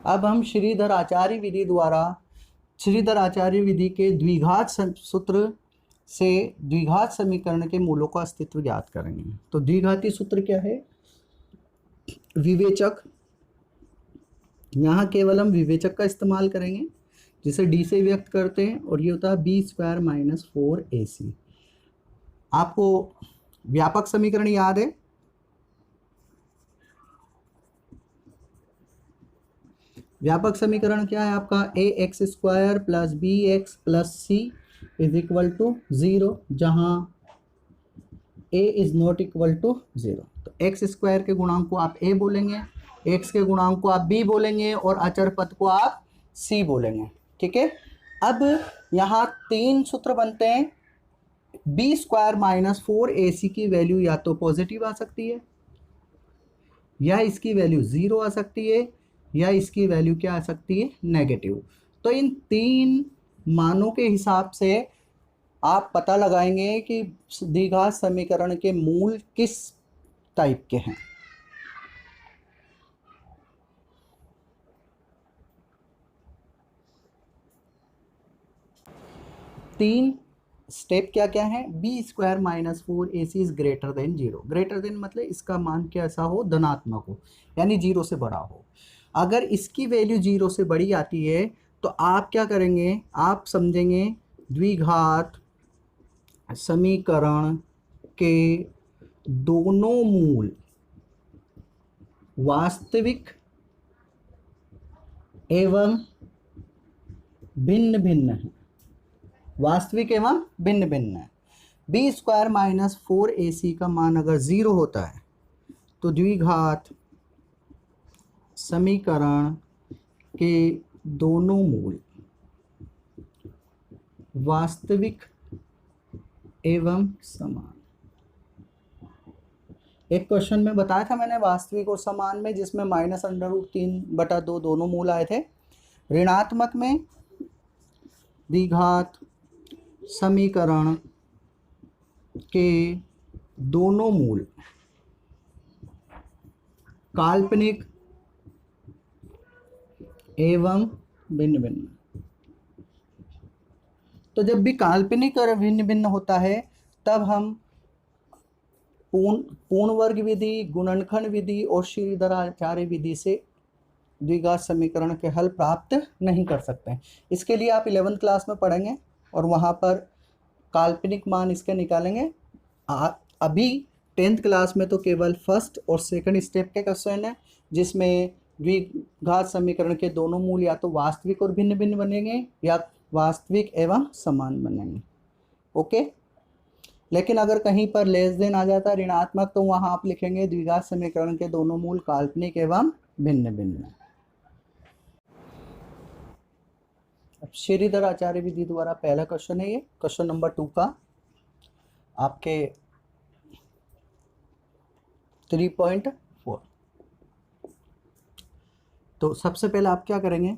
अब हम श्रीधर आचार्य विधि के द्विघात सूत्र से द्विघात समीकरण के मूलों का अस्तित्व ज्ञात करेंगे। तो द्विघाती सूत्र क्या है? विवेचक, यहाँ केवल हम विवेचक का इस्तेमाल करेंगे जिसे डी से व्यक्त करते हैं, और ये होता है बी स्क्वायर माइनस 4ac। आपको व्यापक समीकरण याद है? व्यापक समीकरण क्या है आपका? A x square plus b x plus c is equal to 0, जहाँ a is not equal to 0। तो एक्स स्क्वायर के गुणांक को आप ए बोलेंगे, एक्स के गुणांक को आप बी बोलेंगे, और अचर पद को आप सी बोलेंगे। ठीक है। अब यहाँ 3 सूत्र बनते हैं। बी स्क्वायर माइनस 4ac की वैल्यू या तो पॉजिटिव आ सकती है, या इसकी वैल्यू 0 आ सकती है, या इसकी वैल्यू क्या आ सकती है? नेगेटिव। तो इन 3 मानों के हिसाब से आप पता लगाएंगे कि द्विघात समीकरण के मूल किस टाइप के हैं। तीन स्टेप क्या क्या है? B square minus 4ac is greater than 0। Greater than मतलब इसका मान कैसा हो? धनात्मक हो, यानी 0 से बड़ा हो। अगर इसकी वैल्यू 0 से बड़ी आती है तो आप क्या करेंगे? आप समझेंगे द्विघात समीकरण के दोनों मूल वास्तविक एवं भिन्न भिन्न है। वास्तविक एवं भिन्न भिन्न है। बी स्क्वायर माइनस 4ac का मान अगर 0 होता है तो द्विघात समीकरण के दोनों मूल वास्तविक एवं समान। एक क्वेश्चन में बताया था मैंने वास्तविक और समान में, जिसमें -√3/2 दोनों मूल आए थे। ऋणात्मक में द्विघात समीकरण के दोनों मूल काल्पनिक एवं भिन्न भिन्न। तो जब भी काल्पनिक और भिन्न भिन्न होता है तब हम पूर्ण वर्ग विधि, गुणनखंड विधि और श्रीधर आचार्य विधि से द्विघात समीकरण के हल प्राप्त नहीं कर सकते हैं। इसके लिए आप 11th क्लास में पढ़ेंगे और वहाँ पर काल्पनिक मान इसके निकालेंगे। अभी 10th क्लास में तो केवल फर्स्ट और सेकंड स्टेप के क्वेश्चन है, जिसमें द्विघात समीकरण के दोनों मूल या तो वास्तविक और भिन्न भिन्न बनेंगे या वास्तविक एवं समान बनेंगे। ओके। लेकिन अगर कहीं पर लेस देन आ जाता है ऋणात्मक, तो वहाँ आप लिखेंगे द्विघात समीकरण के दोनों मूल काल्पनिक एवं भिन्न भिन्न। अब श्रीधर आचार्य विधि द्वारा पहला क्वेश्चन है, ये क्वेश्चन नंबर 2 का आपके 3.4। तो सबसे पहले आप क्या करेंगे?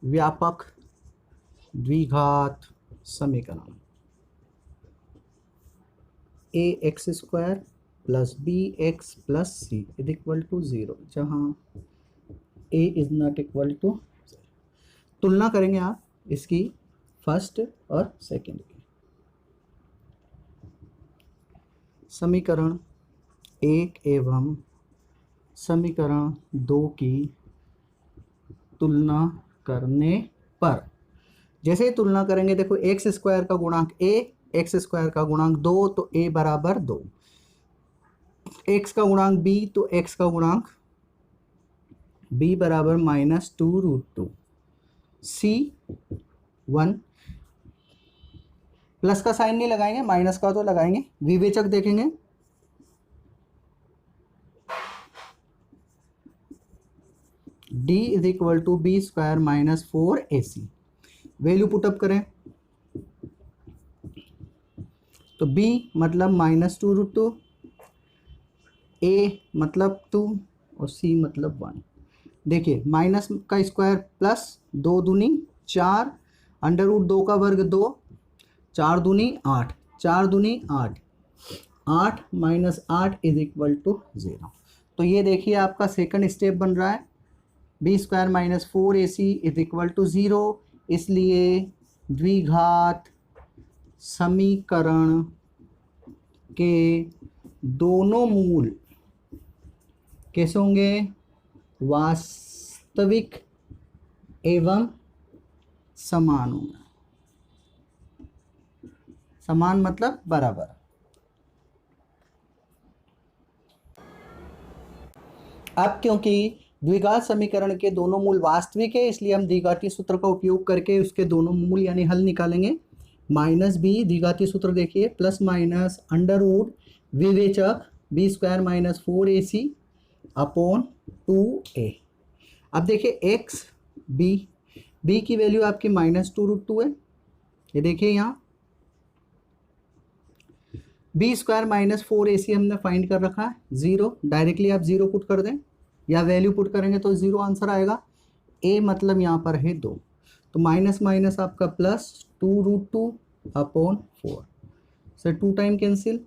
व्यापक द्विघात समीकरण a x square plus b x plus c is equal to 0, जहाँ a is not equal to. तुलना करेंगे आप इसकी फर्स्ट और सेकंड की। समीकरण 1 एवं समीकरण 2 की तुलना करने पर, जैसे ही तुलना करेंगे, देखो एक्स स्क्वायर का गुणांक a, एक्स स्क्वायर का गुणांक 2, तो a बराबर 2, x का गुणांक b, तो x का गुणांक b बराबर -2√2, c 1। प्लस का साइन नहीं लगाएंगे, माइनस का तो लगाएंगे। विवेचक देखेंगे, d is equal to b square minus 4ac। Value put up करें तो b मतलब -2√2, a मतलब 2 और c मतलब 1। देखिए माइनस का स्क्वायर प्लस 2 दूनी 4, √2 का वर्ग 2, 4 दूनी 8, 4 दूनी 8, 8 माइनस 8 इज इक्वल टू 0। तो ये देखिए आपका सेकंड स्टेप बन रहा है, b square minus 4ac is equal to 0। इसलिए द्विघात समीकरण के दोनों मूल कैसे होंगे, वास्तविक एवं समान होंगे। समान मतलब बराबर। अब क्योंकि द्विघात समीकरण के दोनों मूल वास्तविक है, इसलिए हम द्विघातीय सूत्र का उपयोग करके उसके दोनों मूल यानी हल निकालेंगे। माइनस बी, द्विघातीय सूत्र देखिए, प्लस माइनस अंडर रूट विवेचक b square minus 4ac upon 2a। अब देखिए एक्स बी की वैल्यू आपकी -2√2 है। ये देखिए यहाँ बी स्क्वायर माइनस 4ac हमने फाइंड कर रखा है 0। डायरेक्टली आप 0 पुट कर दें या वैल्यू पुट करेंगे तो 0 आंसर आएगा। a मतलब यहाँ पर है 2, तो माइनस माइनस आपका प्लस 2√2 अपॉन 4 से 2 time cancel,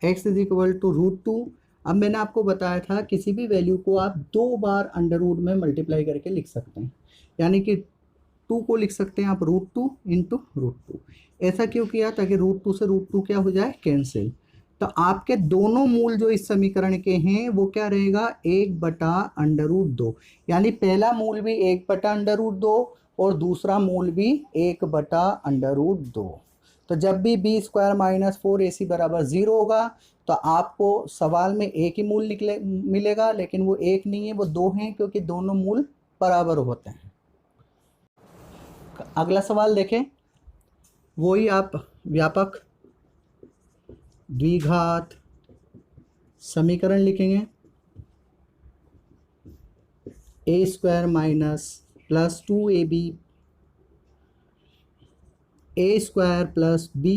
x is equal to √2। अब मैंने आपको बताया था किसी भी वैल्यू को आप 2 बार अंडर रूट में मल्टीप्लाई करके लिख सकते हैं, यानी कि 2 को लिख सकते हैं आप √2 इंटू √2। ऐसा क्यों किया, ताकि √2 से √2 क्या हो जाए, कैंसिल। तो आपके दोनों मूल जो इस समीकरण के हैं वो क्या रहेगा, 1/√2, यानी पहला मूल भी 1/√2 और दूसरा मूल भी 1/√2। तो जब भी बी स्क्वायर माइनस 4ac बराबर 0 होगा तो आपको सवाल में एक ही मूल मिलेगा, लेकिन वो एक नहीं है, वो 2 हैं, क्योंकि दोनों मूल बराबर होते हैं। अगला सवाल देखें, वही आप व्यापक द्विघात समीकरण लिखेंगे, a square minus plus 2ab a square plus b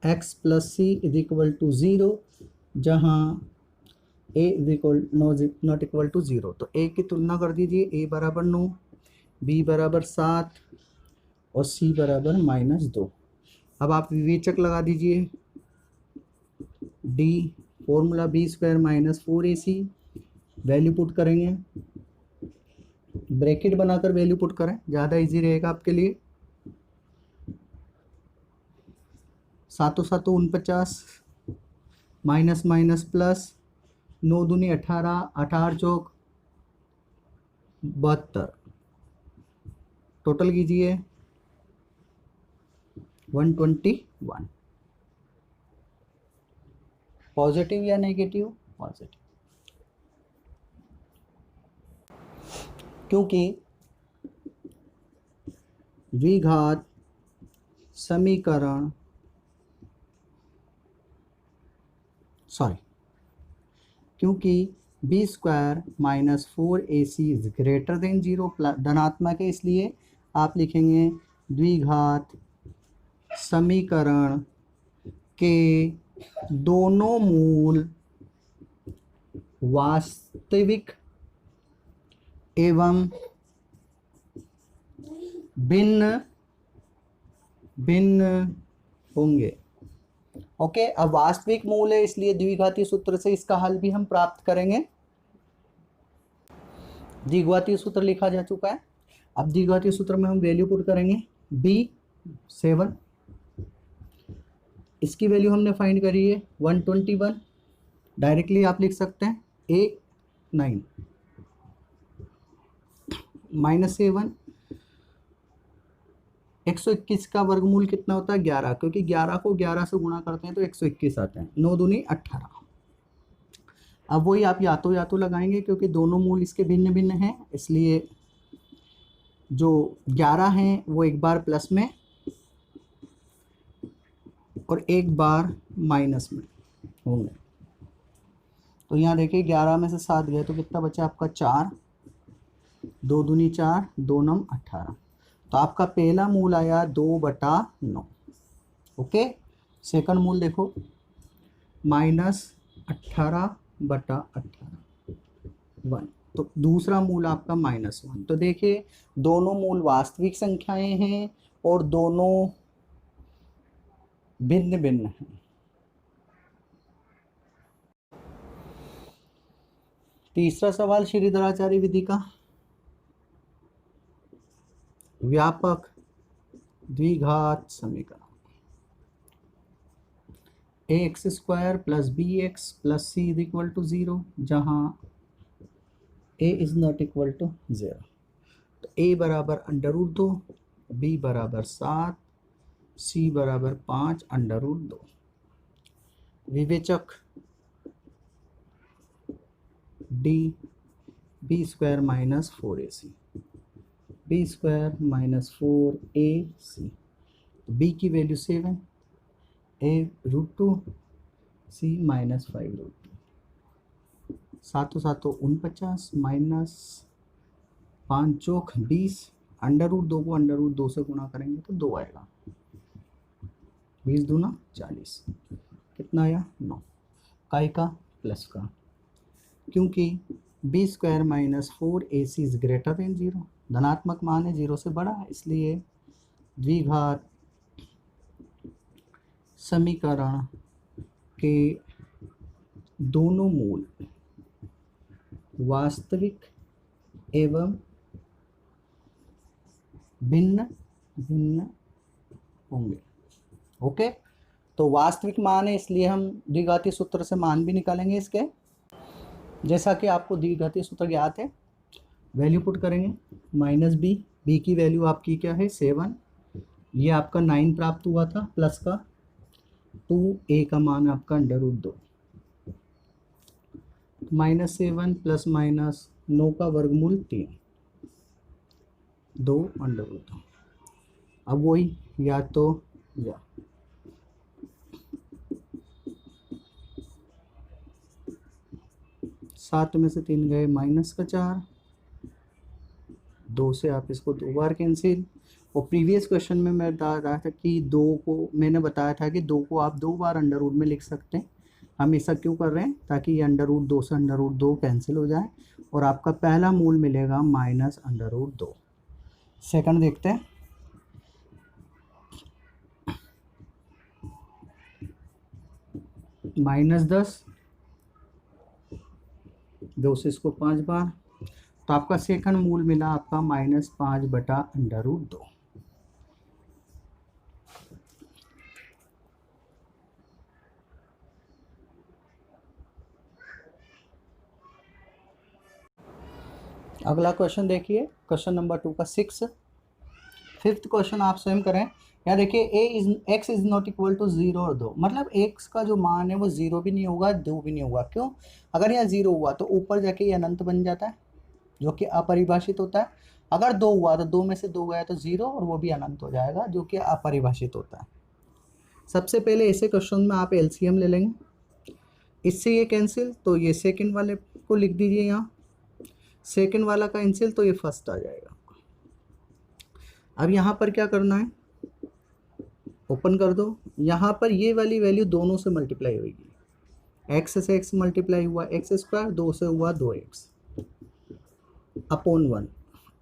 x plus c is equal to 0, जहाँ a is equal not equal to 0। तो a की तुलना कर दीजिए, a बराबर 9, b बराबर 7 और c बराबर -2। अब आप विवेचक लगा दीजिए, d formula b square minus 4ac, value put करेंगे, ब्रैकेट बनाकर वैल्यू पुट करें, ज़्यादा इजी रहेगा आपके लिए। 7 7 49 माइनस माइनस प्लस 9 दूनी 18, 18 चौक 72, टोटल कीजिए 121। पॉजिटिव या नेगेटिव, पॉजिटिव, क्योंकि द्विघात समीकरण क्योंकि b square minus 4ac is greater than 0, धनात्मक है, इसलिए आप लिखेंगे द्विघात समीकरण के दोनों मूल वास्तविक एवं भिन्न भिन्न होंगे। ओके, अब वास्तविक मूल है, इसलिए द्विघातीय सूत्र से इसका हल भी हम प्राप्त करेंगे। द्विघातीय सूत्र लिखा जा चुका है। अब द्विघातीय सूत्र में हम वैल्यू पुट करेंगे, b 7, इसकी वैल्यू हमने फाइंड करी है 121, डायरेक्टली आप लिख सकते हैं a 9 -7, 121 का वर्गमूल कितना होता है 11, क्योंकि 11 को 11 से गुणा करते हैं तो 121 आते हैं, 9 दूनी 18। अब वही आप या तो लगाएंगे, क्योंकि दोनों मूल इसके भिन्न भिन्न हैं, इसलिए जो 11 हैं वो एक बार प्लस में और एक बार माइनस में होंगे। तो यहाँ देखिए 11 में से 7 गए तो कितना बचा आपका 4, 2 दूनी 4, 2 9 18। तो आपका पहला मूल आया 2/9। ओके, सेकंड मूल देखो -18/18 1, तो दूसरा मूल आपका -1। तो देखिए दोनों मूल वास्तविक संख्याएं हैं और दोनों भिन्न भिन्न हैं। तीसरा सवाल श्रीधराचार्य विधि का, व्यापक द्विघात समीकरण ax square plus b x plus c is equal to 0 जहाँ a is not equal to 0। तो a बराबर √2, b बराबर 7, c बराबर 5 √2। विवेचक d b square minus 4ac, b square minus 4ac, b की वैल्यू 7, a √2, c माइनस 5√2, सातों सातों 49 minus 5 चौक 20, √2 को √2 से गुणा करेंगे तो 2 आएगा, 20 दूना 40, कितना आया 9, काय का प्लस का, क्योंकि b square minus 4ac is greater than 0, धनात्मक मान है 0 से बड़ा है, इसलिए द्विघात समीकरण के दोनों मूल वास्तविक एवं भिन्न भिन्न होंगे। ओके, तो वास्तविक मान है इसलिए हम द्विघातीय सूत्र से मान भी निकालेंगे इसके, जैसा कि आपको द्विघातीय सूत्र ज्ञात है। वैल्यू पुट करेंगे माइनस बी की वैल्यू आपकी क्या है 7, ये आपका 9 प्राप्त हुआ था प्लस का 2a का मान आपका √2, -7 प्लस माइनस 9 का वर्गमूल 3, 2 √2। अब वही या तो या 7 में से 3 गए माइनस का 4, 2 से आप इसको 2 बार कैंसिल। और प्रीवियस क्वेश्चन में मैं बता रहा था कि 2 को मैंने बताया था कि 2 को आप 2 बार √ में लिख सकते हैं। हम ऐसा क्यों कर रहे हैं, ताकि ये √2 से √2 कैंसिल हो जाए और आपका पहला मूल मिलेगा -√2। सेकंड देखते हैं, -10, 2 से इसको 5 बार, तो आपका सेकंड मूल मिला आपका -5/√2। अगला क्वेश्चन देखिए, क्वेश्चन नंबर 2 का 6। फिफ्थ क्वेश्चन आप स्वयं करें। यहाँ देखिए x is not equal to 0 और 2, मतलब x का जो मान है वो 0 भी नहीं होगा 2 भी नहीं होगा। क्यों? अगर यहाँ 0 हुआ तो ऊपर जाके ये अनंत बन जाता है, जो कि अपरिभाषित होता है। अगर 2 हुआ तो 2 में से 2 गया तो 0 और वो भी अनंत हो जाएगा, जो कि अपरिभाषित होता है। सबसे पहले ऐसे क्वेश्चन में आप एलसीएम ले लेंगे, इससे ये कैंसिल तो ये सेकंड वाले को लिख दीजिए, यहाँ सेकंड वाला कैंसिल तो ये फर्स्ट आ जाएगा। अब यहाँ पर क्या करना है, ओपन कर दो, यहाँ पर ये वाली वैल्यू दोनों से मल्टीप्लाई होगी, x से x मल्टीप्लाई हुआ x स्क्वायर, 2 से हुआ 2x अपॉन 1।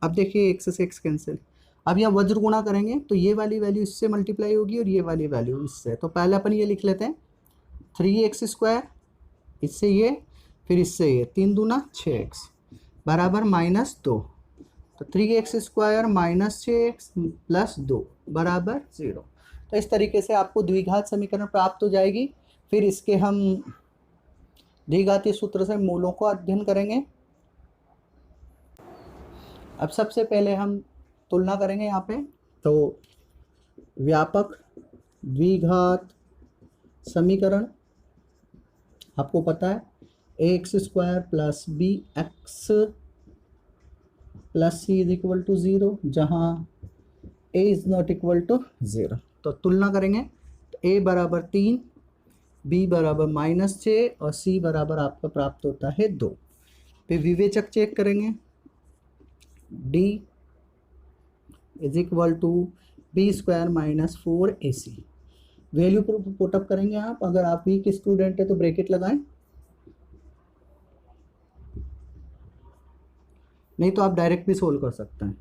अब देखिए x से x कैंसिल, अब यहाँ वज्र गुणा करेंगे तो ये वाली वैल्यू इससे मल्टीप्लाई होगी और ये वाली वैल्यू इससे। तो पहले अपन ये लिख लेते हैं 3x स्क्वायर, इससे ये फिर इससे ये, 3 दूना 6x बराबर -2, तो 3x स्क्वायर -6x प्लस 2 बराबर 0। तो इस तरीके से आपको द्विघात समीकरण प्राप्त हो जाएगी। फिर इसके हम द्विघातीय सूत्र से मूलों को अध्ययन करेंगे। अब सबसे पहले हम तुलना करेंगे यहाँ पे, तो व्यापक द्विघात समीकरण आपको पता है ax square plus b x plus c is equal to 0, जहाँ a is not equal to 0। तो तुलना करेंगे तो a बराबर 3, b बराबर -6 और c बराबर आपका प्राप्त होता है 2। फिर विवेचक चेक करेंगे, d is equal to b square -4ac। Value put up करेंगे आप, अगर आप वीक स्टूडेंट है तो ब्रैकेट लगाएं, नहीं तो आप डायरेक्ट भी सोल्व कर सकते हैं।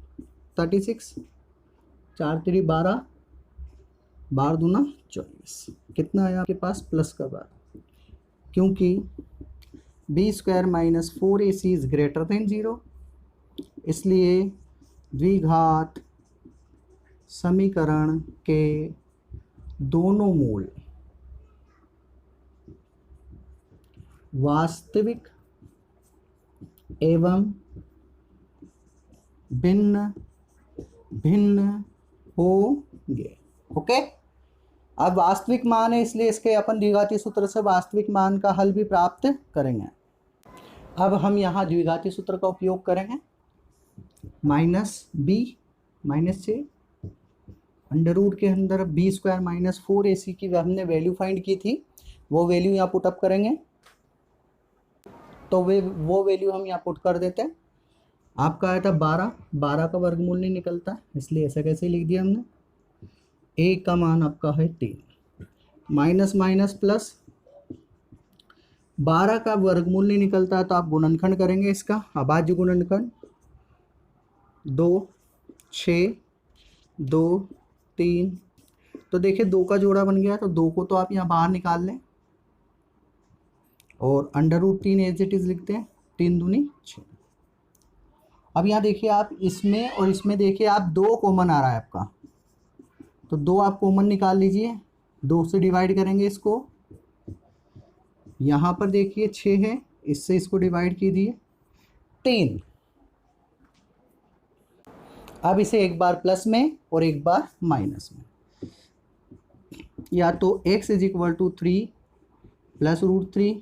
36, 4 3 12, 12 दूना 24, कितना है आपके पास प्लस का 12, क्योंकि b square minus 4ac is greater than 0, इसलिए द्विघात समीकरण के दोनों मूल वास्तविक एवं भिन्न भिन्न होंगे। ओके, अब वास्तविक मान है इसलिए इसके अपन द्विघाती सूत्र से वास्तविक मान का हल भी प्राप्त करेंगे। अब हम यहाँ द्विघाती सूत्र का उपयोग करेंगे। माइनस बी माइनस से अंडर रूट के अंदर बी स्क्वायर माइनस 4ac की हमने वैल्यू फाइंड की थी, वो वैल्यू यहाँ पुटअप करेंगे। तो वो वैल्यू हम यहाँ पुट कर देते हैं। आपका आया था 12 का वर्गमूल नहीं निकलता, इसलिए ऐसा कैसे लिख दिया हमने। ए का मान आपका है 3, माइनस माइनस प्लस, 12 का वर्गमूल नहीं निकलता तो आप गुणनखंड करेंगे इसका, अभाज्य गुणनखंड 2 6 2 3। तो देखिए 2 का जोड़ा बन गया, तो 2 को तो आप यहाँ बाहर निकाल लें और under root 3 as it is लिखते हैं, 3 दूनी 6। अब यहाँ देखिए आप इसमें और इसमें देखिए आप 2 कॉमन आ रहा है आपका, तो 2 आप कॉमन निकाल लीजिए, 2 से डिवाइड करेंगे इसको। यहाँ पर देखिए 6 है, इससे इसको डिवाइड कीजिए 3। अब इसे एक बार प्लस में और एक बार माइनस में, या तो x is equal to 3 plus root 3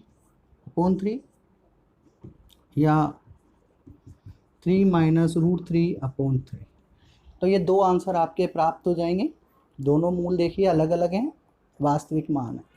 upon 3, या 3 माइनस रूट 3 अपॉन 3। तो ये 2 आंसर आपके प्राप्त हो जाएंगे। दोनों मूल देखिए अलग अलग हैं, वास्तविक मान है।